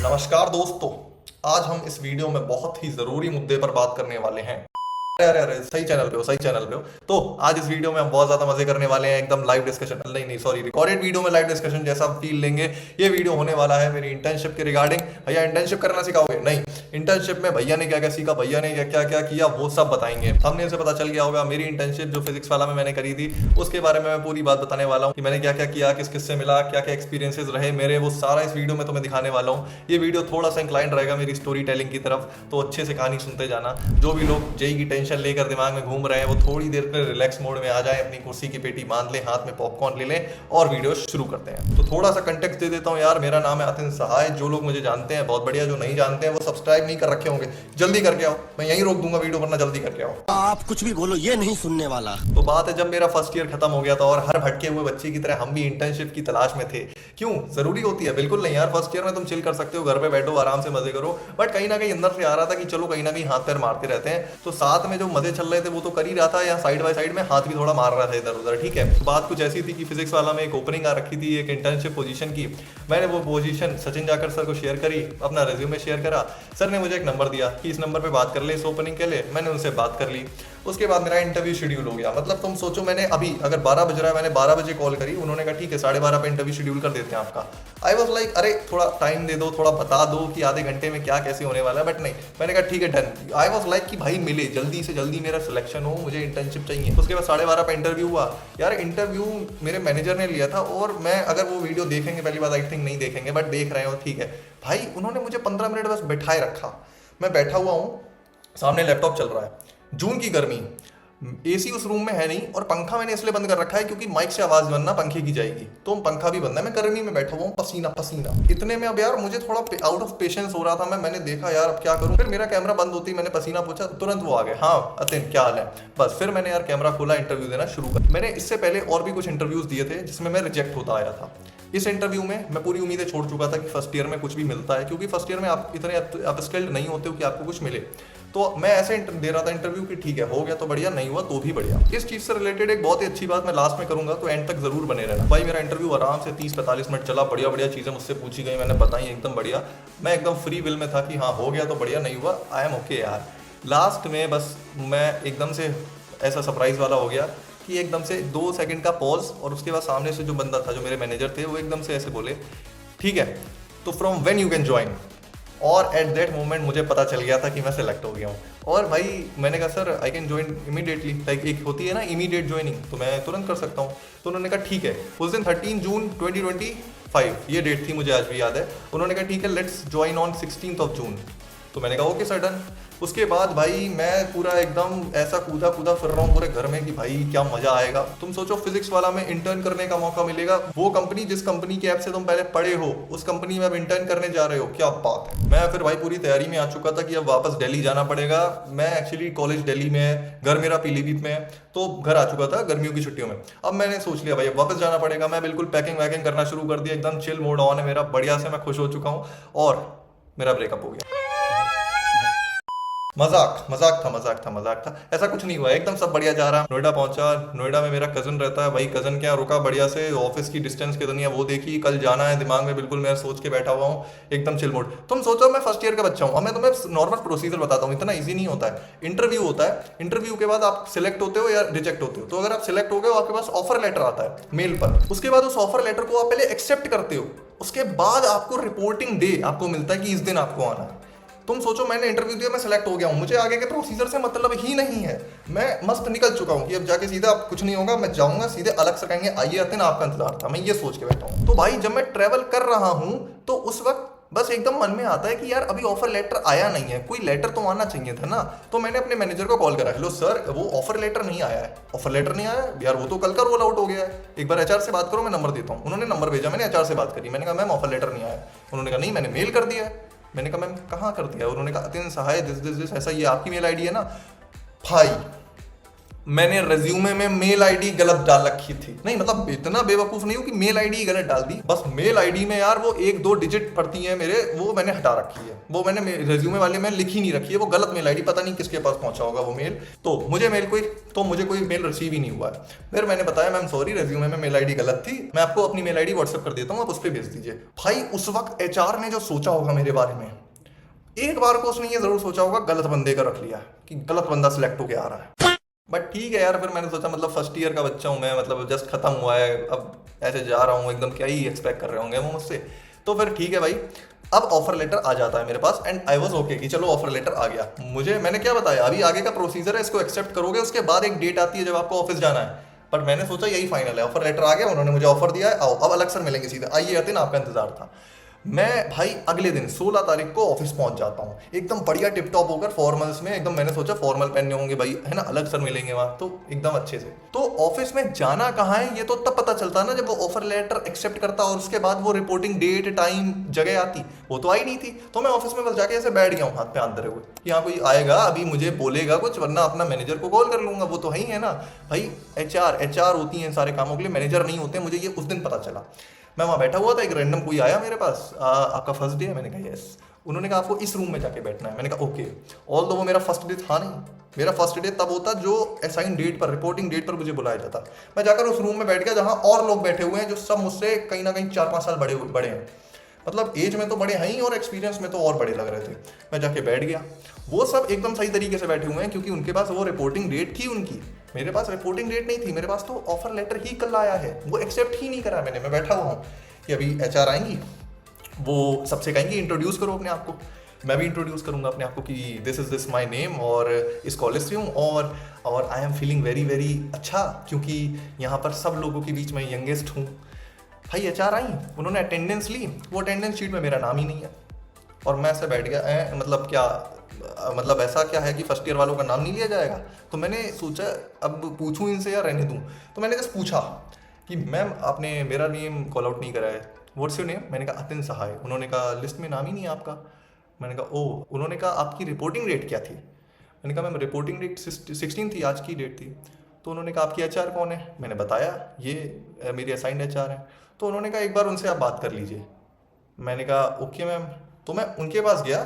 नमस्कार दोस्तों। आज हम इस वीडियो में बहुत ही जरूरी मुद्दे पर बात करने वाले हैं। अरे अरे अरे, सही चैनल पे हो, सही चैनल पे हो। तो आज इस वीडियो में हम बहुत ज्यादा मजे करने वाले हैं, एकदम लाइव डिस्कशन, नहीं नहीं सॉरी, रिकॉर्डेड वीडियो में लाइव डिस्कशन जैसा फील लेंगे। ये वीडियो होने वाला है मेरी इंटर्नशिप के रिगार्डिंग। भैया इंटर्नशिप करना सिखाओगे? नहीं, इंटर्नशिप में भैया ने क्या क्या सीखा, भैया ने क्या क्या क्या किया, वो सब बताएंगे। हमने से पता चल गया होगा मेरी इंटर्नशिप जो फिजिक्स वाला में मैंने करी थी, उसके बारे में मैं पूरी बात बताने वाला हूँ कि मैंने क्या क्या किया, किस किस से मिला, क्या क्या एक्सपीरियंसेस रहे मेरे, वो सारा इस वीडियो में तुम्हें दिखाने वाला हूँ। ये वीडियो थोड़ा सा इंक्लाइंड रहेगा मेरी स्टोरी टेलिंग की तरफ, तो अच्छे से कहानी सुनते जाना। जो भी लोग जेई की टेंशन लेकर दिमाग में घूम रहे हैं वो थोड़ी देर पर रिलैक्स मोड में आ जाए, अपनी कुर्सी की पेटी बांध लें, हाथ में पॉपकॉर्न ले लें और वीडियो शुरू करते हैं। तो थोड़ा सा कंटेक्स्ट दे देता हूँ यार। मेरा नाम है अतिन सहाय। जो लोग मुझे जानते हैं बहुत बढ़िया, जो नहीं जानते हैं वो सब्सक्राइब नहीं कर रखे होंगे, जल्दी करके आओ। मैं यहीं रोक दूंगा वीडियो, वरना जल्दी करके आओ। आप कुछ भी बोलो, ये नहीं सुनने वाला। तो बात है, जब मेरा फर्स्ट ईयर खत्म हो गया था और हर भटके हुए बच्चे की तरह हम भी इंटर्नशिप की तलाश में थे। क्यों जरूरी होती है? बिल्कुल नहीं यार। फर्स्ट ईयर में तुम चिल कर सकते हो, घर पे बैठो, आराम से मजे करो, बट कहीं ना कहीं अंदर से आ रहा था कि चलो कहीं ना कहीं हाथ पैर मारते रहते हैं। तो साथ में जो मजे चल रहे थे वो तो कर ही रहा था, या साइड बाय साइड में हाथ भी थोड़ा मार रहा था इधर उधर। ठीक है, तो बात कुछ ऐसी थी कि फिजिक्स वाला में एक ओपनिंग आ रखी थी, एक इंटर्नशिप पोजीशन की। मैंने वो पोजीशन सचिन जाकर सर को शेयर करी, अपना रिज्यूमे शेयर करा। सर ने मुझे एक नंबर दिया कि इस नंबर पे बात कर ले इस ओपनिंग के लिए। मैंने उनसे बात कर ली। उसके बाद मेरा इंटरव्यू शेड्यूल हो गया। मतलब तुम सोचो, मैंने अभी अगर 12 बज रहा है, मैंने 12 बजे कॉल करी, उन्होंने कहा ठीक है 12:30 पे इंटरव्यू शेड्यूल कर देते हैं आपका। आई वॉज लाइक अरे थोड़ा टाइम दे दो, थोड़ा बता दो कि आधे घंटे में क्या कैसे होने वाला है, बट नहीं, मैंने कहा ठीक है डन। आई वॉज लाइक कि भाई मिले, जल्दी से जल्दी मेरा सिलेक्शन हो, मुझे इंटर्नशिप चाहिए। उसके बाद 12:30 पे इंटरव्यू हुआ। यार इंटरव्यू मेरे मैनेजर ने लिया था, और मैं अगर वो वीडियो देखेंगे, पहली बात आई थिंक नहीं देखेंगे, बट देख रहे हो ठीक है भाई, उन्होंने मुझे 15 मिनट बस बैठाए रखा। मैं बैठा हुआ हूँ, सामने लैपटॉप चल रहा है, जून की गर्मी, एसी उस रूम में है नहीं, और पंखा मैंने इसलिए बंद कर रखा है क्योंकि माइक से आवाज बनना पंखे की जाएगी, तो पंखा भी बंद है। मैं गर्मी में बैठा हुआ हूँ, पसीना पसीना। इतने में अब यार मुझे थोड़ा आउट ऑफ पेशेंस हो रहा था। मैंने देखा यार अब क्या करूं। फिर मेरा कैमरा बंद होती, मैंने पसीना पूछा, तुरंत वो आ गए, हाँ अतिन क्या हाल है। बस फिर मैंने यार कैमरा खोला, इंटरव्यू देना शुरू कर। मैंने इससे पहले और भी कुछ इंटरव्यूज दिए थे जिसमें मैं रिजेक्ट होता आया था। इस इंटरव्यू में मैं पूरी उम्मीदें छोड़ चुका था कि फर्स्ट ईयर में कुछ भी मिलता है, क्योंकि फर्स्ट ईयर में आप इतने अपस्किल्ड नहीं होते हो कि आपको कुछ मिले। तो मैं ऐसे दे रहा था इंटरव्यू कि ठीक है हो गया तो बढ़िया, नहीं हुआ तो भी बढ़िया। इस चीज से रिलेटेड एक बहुत ही अच्छी बात मैं लास्ट में करूंगा, तो एंड तक जरूर बने रहना भाई। मेरा इंटरव्यू आराम से 30-45 मिनट चला, बढ़िया बढ़िया चीजें मुझसे पूछी गई, मैंने बताई एकदम बढ़िया। मैं एकदम फ्री विल में था कि हाँ हो गया तो बढ़िया, नहीं हुआ आई एम ओके यार। लास्ट में बस मैं एकदम से ऐसा सरप्राइज वाला हो गया कि एकदम से 2 सेकंड का पॉज, और उसके बाद सामने से जो बंदा था, जो मेरे मैनेजर थे, वो एकदम से ऐसे बोले ठीक है तो from when you can join. और एट दैट मोमेंट मुझे पता चल गया था कि मैं सेलेक्ट हो गया हूँ। और भाई मैंने कहा sir I can join immediately, like एक होती है ना इमीडिएट ज्वाइनिंग, तो मैं तुरंत कर सकता हूँ। तो उन्होंने कहा ठीक है। उस दिन 13 जून 2025 ये डेट थी, मुझे आज भी याद है। उन्होंने कहा ठीक है लेट्स ज्वाइन ऑन 16 जून। तो मैंने कहा ओके सर डन। उसके बाद भाई मैं पूरा एकदम ऐसा कूदा कूदा फिर रहा हूँ पूरे घर में कि भाई क्या मजा आएगा। तुम सोचो फिजिक्स वाला में इंटर्न करने का मौका मिलेगा, वो कंपनी जिस कंपनी की ऐप से तुम पहले पढ़े हो उस कंपनी में अब इंटर्न करने जा रहे हो, क्या बात है। मैं फिर भाई पूरी तैयारी में आ चुका था कि अब वापस दिल्ली जाना पड़ेगा। मैं एक्चुअली कॉलेज दिल्ली में है, घर मेरा पीलीभीत में है, तो घर आ चुका था गर्मियों की छुट्टियों में। अब मैंने सोच लिया भाई अब वापस जाना पड़ेगा। मैं बिल्कुल पैकिंग वैकिंग करना शुरू कर दिया, एकदम चिल मोड ऑन है मेरा, बढ़िया से मैं खुश हो चुका हूँ। और मेरा ब्रेकअप हो गया। मजाक था, ऐसा कुछ नहीं हुआ, एकदम सब बढ़िया जा रहा। नोएडा पहुंचा, नोएडा में मेरा कजन रहता है भाई, कजन क्या रुका बढ़िया से, ऑफिस की डिस्टेंस कितनी है वो देखी, कल जाना है, दिमाग में बिल्कुल मैं सोच के बैठा हुआ हूँ, एकदम चिल मोड। तुम सोचो मैं फर्स्ट ईयर का बच्चा हूँ, अब मैं तुम्हें नॉर्मल प्रोसीजर बताता हूँ, इतना ईजी नहीं होता है। इंटरव्यू होता है, इंटरव्यू के बाद आप सिलेक्ट होते हो या रिजेक्ट होते हो। तो अगर आप सिलेक्ट हो गए, आपके पास ऑफर लेटर आता है मेल पर, उसके बाद उस ऑफर लेटर को आप पहले एक्सेप्ट करते हो, उसके बाद आपको रिपोर्टिंग डे आपको मिलता है कि इस दिन आपको आना है। तुम सोचो मैंने इंटरव्यू दिया, मैं सेलेक्ट हो गया हूँ, मुझे आगे के प्रोसीजर से मतलब ही नहीं है। मैं मस्त निकल चुका हूँ कि अब जाके सीधा अब कुछ नहीं होगा, मैं जाऊंगा सीधे अलग से कहेंगे आइए आते ना आपका इंतजार था, मैं ये सोच के बैठा हूँ। तो भाई जब मैं ट्रेवल कर रहा हूँ तो उस वक्त बस एकदम मन में आता है कि यार अभी ऑफर लेटर आया नहीं है, कोई लेटर तो आना चाहिए था ना। तो मैंने अपने मैनेजर को कॉल करा, हेलो सर वो ऑफर लेटर नहीं आया है। ऑफर लेटर नहीं आया यार, वो तो कल का रोल आउट हो गया है, एक बार एचआर से बात करो, मैं नंबर देता हूँ। उन्होंने नंबर भेजा, मैंने एचआर से बात करी, मैंने कहा मैम ऑफर लेटर नहीं आया। उन्होंने कहा नहीं मैंने मेल कर दिया है। मैंने कहा मैम कहाँ कर दिया? उन्होंने कहा अतिन सहाय दिस ऐसा, ये आपकी मेल आईडी है ना। भाई मैंने रेज्यूमे में मेल आईडी गलत डाल रखी थी। नहीं मतलब इतना बेवकूफ नहीं हूं कि मेल आईडी गलत डाल दी, बस मेल आईडी में यार वो 1-2 डिजिट पड़ती है मेरे, वो मैंने हटा रखी है। वो मैंने रेज्यूमे वाले में लिखी नहीं रखी है, वो गलत मेल आईडी, पता नहीं किसके पास पहुंचा होगा वो मेल। तो मुझे कोई मेल रिसीव ही नहीं हुआ है। फिर मैंने बताया मैम सॉरी, रेज्यूमे में मेल आईडी गलत थी, मैं आपको अपनी मेल आईडी व्हाट्सएप कर देता हूँ, आप उस पर भेज दीजिए। भाई उस वक्त एचआर ने जो सोचा होगा मेरे बारे में, एक बार को उसने ये जरूर सोचा होगा गलत बंदे का रख लिया, कि गलत बंदा सिलेक्ट होके आ रहा है। बट ठीक है यार, फिर मैंने सोचा मतलब फर्स्ट ईयर का बच्चा हूँ मैं, मतलब जस्ट खत्म हुआ है, अब ऐसे जा रहा हूँ एकदम, क्या ही एक्सपेक्ट कर रहे होंगे वो मुझसे। तो फिर ठीक है भाई, अब ऑफर लेटर आ जाता है मेरे पास एंड आई वाज ओके कि चलो ऑफर लेटर आ गया। मैंने क्या बताया, अभी आगे का प्रोसीजर है, इसको एक्सेप्ट करोगे, उसके बाद एक डेट आती है जब आपको ऑफिस जाना है। बट मैंने सोचा यही फाइनल है, ऑफर लेटर आ गया, उन्होंने मुझे ऑफर दिया है, आओ अब अलग सर मिलेंगे सीधे, आइए आते ना, आपका इंतजार था। मैं भाई अगले दिन 16 तारीख को ऑफिस पहुंच जाता हूँ एकदम बढ़िया टिप टॉप होकर, फॉर्मल्स में एकदम। मैंने सोचा फॉर्मल पहनने होंगे भाई, है ना, अलग सर मिलेंगे वहां, तो एकदम अच्छे से। तो ऑफिस में जाना कहाँ है ये तो तब पता चलता है ना जब वो ऑफर लेटर एक्सेप्ट करता, और उसके बाद वो रिपोर्टिंग डेट टाइम जगह आती, वो तो आई नहीं थी। तो मैं ऑफिस में बस जाके ऐसे बैठ गया हूँ हाथ पे हाथ धरे हुए, यहाँ कोई आएगा अभी मुझे बोलेगा कुछ, वरना अपना मैनेजर को कॉल कर लूंगा, वो तो है ही है ना भाई। एचआर होती है सारे कामों के लिए, मैनेजर नहीं होते, मुझे ये उस दिन पता चला। मैं वहाँ बैठा हुआ था, एक रैंडम कोई आया मेरे पास, आपका फर्स्ट डे है, मैंने कहा यस। उन्होंने कहा आपको इस रूम में जाके बैठना है, मैंने कहा ओके। ऑल दो वो मेरा फर्स्ट डे था नहीं, मेरा फर्स्ट डे तब होता जो असाइन डेट पर, रिपोर्टिंग डेट पर मुझे बुलाया जाता। मैं जाकर उस रूम में बैठ गया जहाँ और लोग बैठे हुए हैं जो सब मुझसे कहीं ना कहीं 4-5 साल बड़े हैं, मतलब एज में तो बड़े हैं ही और एक्सपीरियंस में तो और बड़े लग रहे थे। मैं जाके बैठ गया, वो सब एकदम सही तरीके से बैठे हुए हैं क्योंकि उनके पास वो रिपोर्टिंग डेट थी उनकी, मेरे पास रिपोर्टिंग डेट नहीं थी, मेरे पास तो ऑफर लेटर ही कल आया है, वो एक्सेप्ट ही नहीं करा मैंने। मैं बैठा हुआ हूँ कि अभी एचआर आएंगी, वो सबसे कहेंगी इंट्रोड्यूस करो अपने आप को, मैं भी इंट्रोड्यूस करूंगा अपने आप को कि दिस माय नेम, और इस कॉलेज से हूँ, और I am feeling very very अच्छा क्योंकि यहाँ पर सब लोगों के बीच में यंगेस्ट हूँ। भाई एचआर आई, उन्होंने अटेंडेंस ली, वो अटेंडेंस शीट में मेरा नाम ही नहीं है, और मैं ऐसे बैठ गया, मतलब क्या, मतलब ऐसा क्या है कि फर्स्ट ईयर वालों का नाम नहीं लिया जाएगा। तो मैंने सोचा अब पूछूं इनसे या रहने दूं, तो मैंने जस्ट पूछा कि मैम आपने मेरा नेम कॉल आउट नहीं करा है, व्हाट्स योर नेम। मैंने कहा अतिन सहाय। उन्होंने कहा लिस्ट में नाम ही नहीं है आपका। मैंने कहा ओ। उन्होंने कहा आपकी रिपोर्टिंग डेट क्या थी। मैंने कहा मैम रिपोर्टिंग डेट 16 थी, आज की डेट थी। तो उन्होंने कहा आपकी एचआर कौन है। मैंने बताया ये मेरी असाइंड एचआर है। तो उन्होंने कहा एक बार उनसे आप बात कर लीजिए। मैंने कहा ओके मैम। तो मैं उनके पास गया,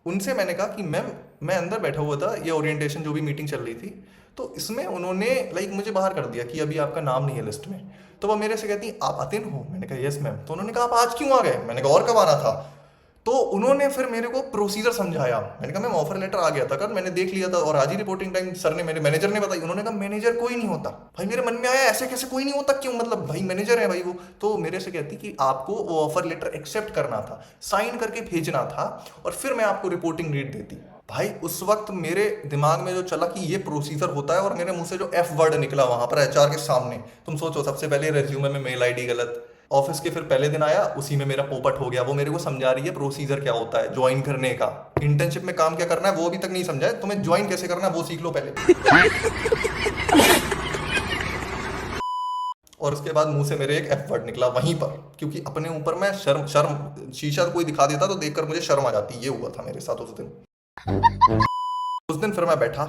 उनसे मैंने कहा कि मैम मैं अंदर बैठा हुआ था, ये ओरिएंटेशन जो भी मीटिंग चल रही थी, तो इसमें उन्होंने मुझे बाहर कर दिया कि अभी आपका नाम नहीं है लिस्ट में। तो वो मेरे से कहती आप अतिन हो। मैंने कहा यस मैम। तो उन्होंने कहा आप आज क्यों आ गए। मैंने कहा और कब आना था। तो उन्होंने फिर मेरे को प्रोसीजर समझाया। मैंने कहा मैम ऑफर लेटर आ गया था कल, मैंने देख लिया था, और आज ही रिपोर्टिंग टाइम सर ने, मेरे मैनेजर ने बताई। उन्होंने कहा मैनेजर कोई नहीं होता। भाई मेरे मन में आया ऐसे कैसे कोई नहीं होता, क्यों, मतलब भाई मैनेजर है भाई वो। तो मेरे से कहती कि आपको वो ऑफर लेटर एक्सेप्ट करना था, साइन करके भेजना था, और फिर मैं आपको रिपोर्टिंग डेट देती। भाई उस वक्त मेरे दिमाग में जो चला कि ये प्रोसीजर होता है, और मेरे मुंह से जो एफ वर्ड निकला वहां पर एचआर के सामने, तुम सोचो, सबसे पहले रेज्यूमे में मेल आईडी गलत, ऑफिस के फिर पहले दिन आया उसी में मेरा पोपट हो गया। वो मेरे को समझा रही है प्रोसीजर क्या होता है ज्वाइन करने का, इंटर्नशिप में काम क्या करना है वो अभी तक नहीं समझा है, तुम्हें ज्वाइन कैसे करना है वो सीख लो पहले। और उसके बाद मुंह से मेरे एक एफ वर्ड निकला वहीं पर, क्योंकि अपने ऊपर मैं शर्म शीशा कोई दिखा देता तो देखकर मुझे शर्म आ जाती। ये हुआ था मेरे साथ उस दिन फिर मैं बैठा,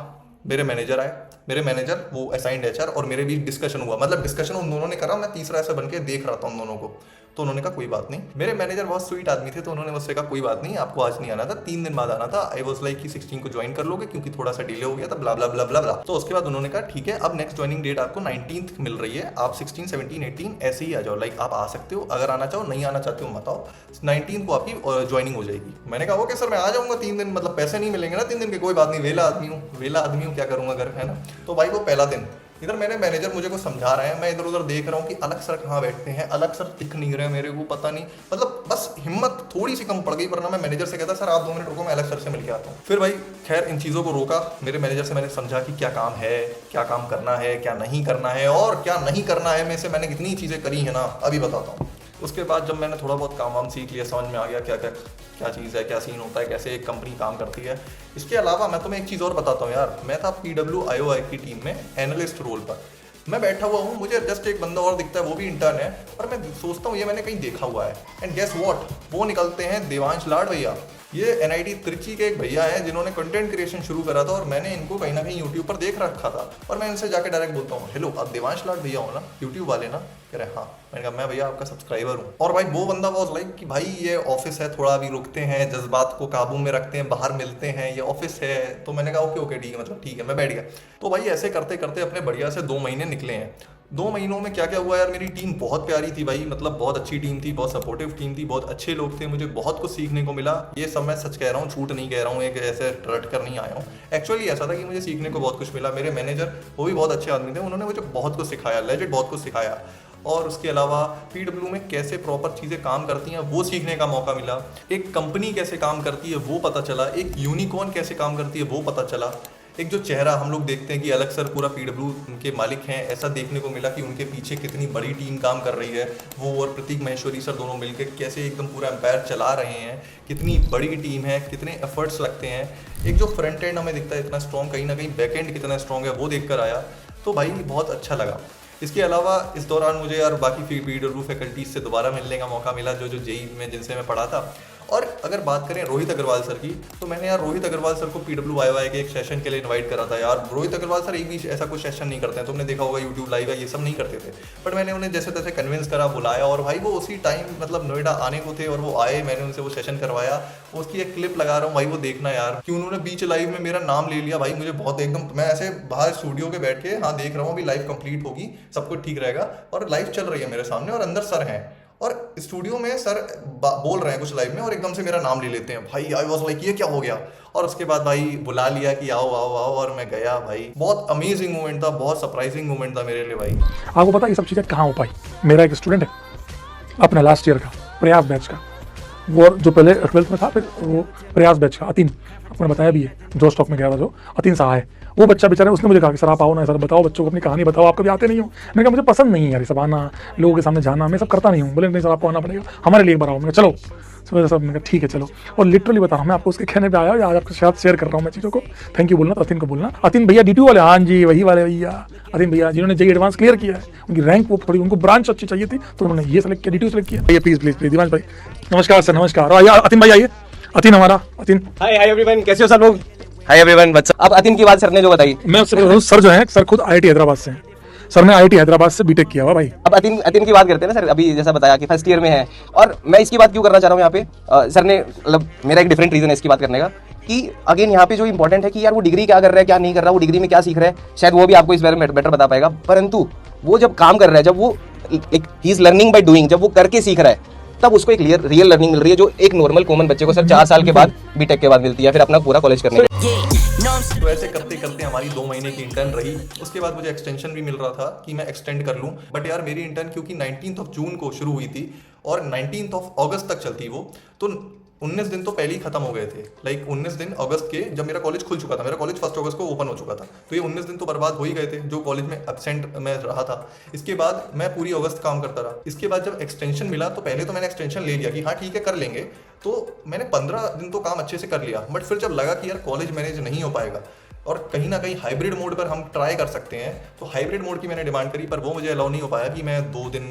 मेरे मैनेजर आए, मेरे मैनेजर वो असाइंड एचआर, और मेरे बीच डिस्कशन हुआ, मतलब डिस्कशन उन दोनों ने करा, मैं तीसरा ऐसे बन के देख रहा था उन दोनों को। तो उन्होंने कहा कोई बात नहीं, मेरे मैनेजर बहुत स्वीट आदमी थे, तो उन्होंने मुझसे कहा कोई बात नहीं, आपको आज नहीं आना था, 3 दिन बाद आना था। आई वाज लाइक कि 16 को ज्वाइन कर लोगे क्योंकि थोड़ा सा डिले हो गया था, ब्ला ब्ला ब्ला ब्ला ब्ला। तो उसके बाद उन्होंने कहा ठीक है, अब नेक्स्ट ज्वाइनिंग डेट आपको 19th मिल रही है, आप 16, 17, 18 ऐसे ही आ जाओ, लाइक आप आ सकते हो, अगर आना चाहो, नहीं आना चाहते हो बताओ, 19 को आपकी ज्वाइनिंग हो जाएगी। मैंने कहा ओके सर मैं आ जाऊंगा 3 दिन, मतलब पैसे नहीं मिलेंगे ना 3 दिन के, कोई बात नहीं, वेला आदमी हूँ, क्या करूंगा घर, है ना। तो भाई वो पहला दिन, इधर मेरे मैनेजर मुझे को समझा रहे हैं, मैं इधर उधर देख रहा हूँ कि अलग सर कहाँ बैठते हैं, अलग सर दिख नहीं रहे मेरे को, पता नहीं, मतलब बस हिम्मत थोड़ी सी कम पड़ गई, वरना मैं मैनेजर से कहता सर आप 2 मिनट रुको, मैं अलग सर से मिल के आता हूँ। फिर भाई खैर इन चीज़ों को रोका, मेरे मैनेजर से मैंने समझा कि क्या काम है, क्या काम करना है, क्या नहीं करना है, और क्या नहीं करना है में से मैंने कितनी चीज़ें करी है ना, अभी बताता हूँ। उसके बाद जब मैंने थोड़ा बहुत काम वाम सीख लिया, समझ में आ गया क्या चीज़ है, क्या सीन होता है, कैसे एक कंपनी काम करती है। इसके अलावा मैं तुम्हें एक चीज़ और बताता हूँ यार, मैं था PWIOI की टीम में एनालिस्ट रोल पर, मैं बैठा हुआ हूँ, मुझे जस्ट एक बंदा और दिखता है, वो भी इंटर्न है, और मैं सोचता हूँ ये मैंने कहीं देखा हुआ है, एंड गेस व्हाट, वो निकलते हैं देवांश लाड भैया। ये NIT त्रिची के एक भैया हैं जिन्होंने कंटेंट क्रिएशन शुरू करा था और मैंने इनको कहीं ना कहीं यूट्यूब पर देख रखा था और मैं इनसे जाके डायरेक्ट बोलता हूँ, हेलो आप देवांश लाड भैया हो ना, यूट्यूब वाले ना? कह रहे हाँ। मैंने कहा मैं भैया आपका सब्सक्राइबर हूँ। और भाई वो बंदा वॉज लाइक कि भाई ये ऑफिस है, थोड़ा अभी रुकते हैं, जज्बात को काबू में रखते हैं, बाहर मिलते हैं, ये ऑफिस है। तो मैंने कहा ओके ओके ठीक है, मतलब ठीक है, मैं बैठ गया। तो भाई ऐसे करते करते अपने बढ़िया से 2 महीने निकले हैं। 2 महीनों में क्या क्या हुआ यार, मेरी टीम बहुत प्यारी थी भाई, मतलब बहुत अच्छी टीम थी, बहुत सपोर्टिव टीम थी, बहुत अच्छे लोग थे, मुझे बहुत कुछ सीखने को मिला। ये सब मैं सच कह रहा हूँ, झूठ नहीं कह रहा हूँ, एक ऐसे रट कर नहीं आया हूँ। एक्चुअली ऐसा था कि मुझे सीखने को बहुत कुछ मिला। मेरे मैनेजर वो भी बहुत अच्छे आदमी थे, उन्होंने मुझे बहुत कुछ सिखाया, लेजिट बहुत कुछ सिखाया। और उसके अलावा PW में कैसे प्रॉपर चीज़ें काम करती हैं वो सीखने का मौका मिला। एक कंपनी कैसे काम करती है वो पता चला, एक यूनिकॉर्न कैसे काम करती है वो पता चला। एक जो चेहरा हम लोग देखते हैं कि अलग सर पूरा PW उनके मालिक हैं, ऐसा देखने को मिला कि उनके पीछे कितनी बड़ी टीम काम कर रही है। वो और प्रतीक महेश्वरी सर दोनों मिलकर कैसे एकदम पूरा एम्पायर चला रहे हैं, कितनी बड़ी टीम है, कितने एफर्ट्स लगते हैं। एक जो फ्रंट एंड हमें दिखता है इतना स्ट्रॉन्ग, कहीं ना कहीं बैक एंड कितना स्ट्रॉन्ग है वो देख कर आया। तो भाई बहुत अच्छा लगा। इसके अलावा इस दौरान मुझे यार बाकी PW फैकल्टीज से दोबारा मिलने का मौका मिला, जो JEE में जिनसे मैं पढ़ा था। और अगर बात करें रोहित अग्रवाल सर की, तो मैंने यार रोहित अग्रवाल सर को PWIY के एक सेशन के लिए इनवाइट करा था। यार रोहित अग्रवाल सर एक भी ऐसा कोई सेशन नहीं करते हैं, तुमने देखा होगा यूट्यूब लाइव है, ये सब नहीं करते थे। बट मैंने उन्हें जैसे तैसे कन्विंस करा, बुलाया, और भाई वो उसी टाइम मतलब नोएडा आने को थे और वो आए, मैंने उनसे वो सेशन करवाया। उसकी एक क्लिप लगा रहा हूँ भाई, वो देखना यार कि उन्होंने बीच लाइव में मेरा नाम ले लिया। भाई मुझे बहुत एकदम, मैं ऐसे बाहर स्टूडियो के बैठ के हाँ देख रहा हूँ, अभी लाइव कंप्लीट होगी, सब कुछ ठीक रहेगा, और लाइव चल रही है मेरे सामने और अंदर सर हैं और स्टूडियो में सर बोल रहे हैं कुछ लाइव में और एकदम से मेरा नाम ले लेते हैं। भाई आई वाज लाइक ये क्या हो गया। और उसके बाद भाई बुला लिया कि आओ आओ आओ, और मैं गया। भाई बहुत अमेजिंग मोमेंट था, बहुत सरप्राइजिंग मोमेंट था मेरे लिए। भाई आपको पता ये सब चीज़ें कहाँ हो पाई? मेरा एक स्टूडेंट है अपना लास्ट ईयर का, प्रयास बैच का, वो जो पहले 12th में था, फिर वो प्रयास बैच का अतीन, आपने बताया भी है, जो स्टॉक में गया था, जो अतीन साहा है, वो बच्चा बेचारा, उसने मुझे कहा कि सर आप आओ ना, सर बताओ बच्चों को अपनी कहानी बताओ, आप कभी आते नहीं हो। मैंने कहा मुझे पसंद नहीं है यार ये सब आना, लोगों के सामने जाना, मैं सब करता नहीं हूँ। बोले नहीं सर आपको आना पड़ेगा, हमारे लिए एक बार आओ। मैंने कहा चलो सर, मैंने कहा ठीक है चलो। और लिटरली बता रहा हूँ मैं आपको, उसके कहने पे आया, आज आपके साथ शेयर कर रहा हूँ मैं चीज़ों को। थैंक यू बोलना तो अतीन को बोलना, अतीन भैया DTU वाले, हाँ जी वही वाले भैया, अतीन भैया जिन्होंने JEE एडवांस क्लियर किया है, उनकी रैंक वो थोड़ी, उनको ब्रांच अच्छी चाहिए थी तो उन्होंने ये सेलेक्ट किया, DTU सेलेक्ट किया। भैया प्लीज प्लीज प्लीज, दिवांश भाई नमस्कार सर, नमस्कार। आइए अतीन भाई आइए, अतीन हमारा, अतीन हाय हाय एवरीवन, कैसे हो सब लोग? हाय एवरीवन, बच्चा अब अतीन की बात सर ने जो बताई, मैं सर जो है सर खुद IIT हैदराबाद से हैं। सर ने IIT हैदराबाद से बीटेक किया हुआ भाई। अब अतीन की बात करते हैं ना सर, अभी जैसा बताया कि फर्स्ट ईयर में है, और मैं इसकी बात क्यों करना चाह रहा हूँ यहाँ पे, सर ने मतलब मेरा एक डिफरेंट रीजन है इसकी बात करने का, कि अगेन यहाँ पे जो इंपॉर्टेंट है कि यार वो डिग्री क्या कर रहा है, क्या नहीं कर रहा, वो डिग्री में क्या सीख रहा है, शायद वो भी आपको इस बारे में बेटर बता पाएगा। परंतु वो जब काम कर रहा है, जब वो एक he is learning by doing, जब वो करके सीख रहा है, तब उसको एक रियल लर्निंग मिल रही है, जो एक नॉर्मल कॉमन बच्चे को सर 4 साल के बाद बीटेक के बाद मिलती है, फिर अपना पूरा कॉलेज करने के। तो ऐसे करते करते हमारी 2 महीने की इंटर्न रही। उसके बाद मुझे एक्सटेंशन भी मिल रहा था कि मैं एक्सटेंड कर लूं। बट यार मेरी इंटर्न क्योंकि 19 जून को शुरू हुई थी और 19 अगस्त तक चलती वो, तो 19 दिन तो पहले ही खत्म हो गए थे। लाइक 19 दिन अगस्त के, जब मेरा कॉलेज खुल चुका था, मेरा कॉलेज 1 अगस्त को ओपन हो चुका था, तो ये 19 दिन तो बर्बाद हो ही गए थे जो कॉलेज में एब्सेंट मैं रहा था। इसके बाद मैं पूरी अगस्त काम करता रहा। इसके बाद जब एक्सटेंशन मिला तो पहले तो मैंने एक्सटेंशन ले लिया कि हाँ ठीक है कर लेंगे, तो मैंने 15 दिन तो काम अच्छे से कर लिया। बट फिर जब लगा कि यार कॉलेज मैनेज नहीं हो पाएगा और कहीं ना कहीं हाइब्रिड मोड पर हम ट्राई कर सकते हैं, तो हाइब्रिड मोड की मैंने डिमांड करी, पर वो मुझे अलाउ नहीं हो पाया कि मैं 2 दिन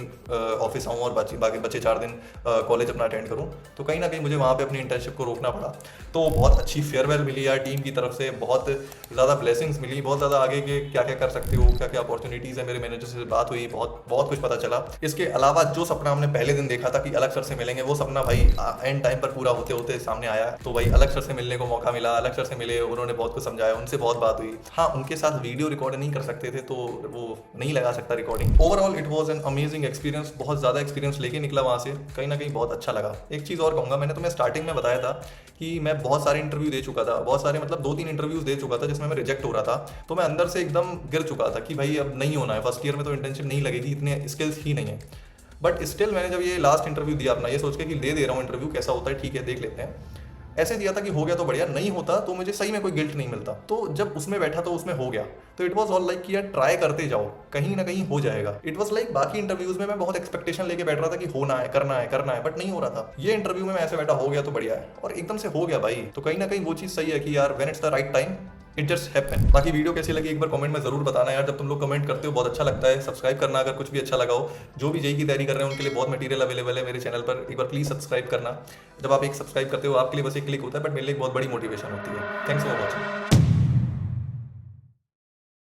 ऑफिस आऊँ और बाकी बचे 4 दिन कॉलेज अपना अटेंड करूँ। तो कहीं ना कहीं मुझे वहाँ पे अपनी इंटर्नशिप को रोकना पड़ा। तो बहुत अच्छी फेयरवेल मिली यार टीम की तरफ से, बहुत ज़्यादा ब्लेसिंग्स मिली, बहुत ज़्यादा आगे के क्या क्या कर सकते हो, क्या क्या अपॉर्चुनिटीज़ है, मेरे मैनेजर से बात हुई, बहुत कुछ पता चला। इसके अलावा जो सपना हमने पहले दिन देखा था कि अलग सर से मिलेंगे, वो सपना भाई एंड टाइम पर पूरा होते होते सामने आया। तो भाई अलग सर से मिलने को मौका मिला, अलग सर से मिले, उन्होंने बहुत कुछ समझाया, उनसे बहुत बात हुई। हाँ उनके साथ वीडियो रिकॉर्ड नहीं कर सकते थे तो वो नहीं लगा सकता recording. Overall it was an amazing experience, बहुत ज़्यादा एक्सपीरियंस लेके निकला वहाँ से, कहीं ना कहीं बहुत अच्छा लगा। एक चीज़ और कहूँगा, मैंने तुम्हें स्टार्टिंग में बताया था कि मैं बहुत सारे इंटरव्यू दे चुका था, बहुत सारे मतलब 2-3 इंटरव्यूज दे चुका था जिसमें मैं रिजेक्ट हो रहा था। तो मैं अंदर से एकदम गिर चुका था कि भाई अब नहीं होना है, फर्स्ट ईयर में तो इंटर्नशिप नहीं लगेगी, इतने स्किल्स ही नहीं है। बट स्टिल मैंने जब ये लास्ट इंटरव्यू दिया अपना, ये सोच के कि दे रहा हूँ इंटरव्यू, कैसा होता है ठीक है देख लेते हैं, ऐसे दिया था कि हो गया तो बढ़िया, नहीं होता तो मुझे सही में कोई गिल्ट नहीं मिलता। तो जब उसमें बैठा तो उसमें हो गया, तो इट वाज ऑल लाइक कि यार ट्राई करते जाओ, कहीं ना कहीं हो जाएगा। इट वाज लाइक बाकी इंटरव्यूज में मैं बहुत एक्सपेक्टेशन लेके बैठ रहा था कि होना है, करना है, बट नहीं हो रहा था। ये इंटरव्यू में मैं ऐसे बैठा, हो गया तो बढ़िया है, और एकदम से हो गया भाई। तो कहीं ना कहीं वो चीज़ सही है कि यार when it's the right time it just happen. बाकी वीडियो कैसी लगी एक बार कमेंट में जरूर बताना यार, जब तुम लोग कमेंट करते हो बहुत अच्छा लगता है। सब्सक्राइब करना अगर कुछ भी अच्छा लगा हो। जो भी जेई की तैयारी कर रहे हैं उनके लिए बहुत मटेरियल अवेलेबल है मेरे चैनल पर, एक बार प्लीज सब्सक्राइब करना। जब आप एक सब्सक्राइब करते हो आपके लिए बस एक क्लिक होता है, बट मेरे लिए एक बहुत बड़ी मोटिवेशन होती है। Thanks for watching.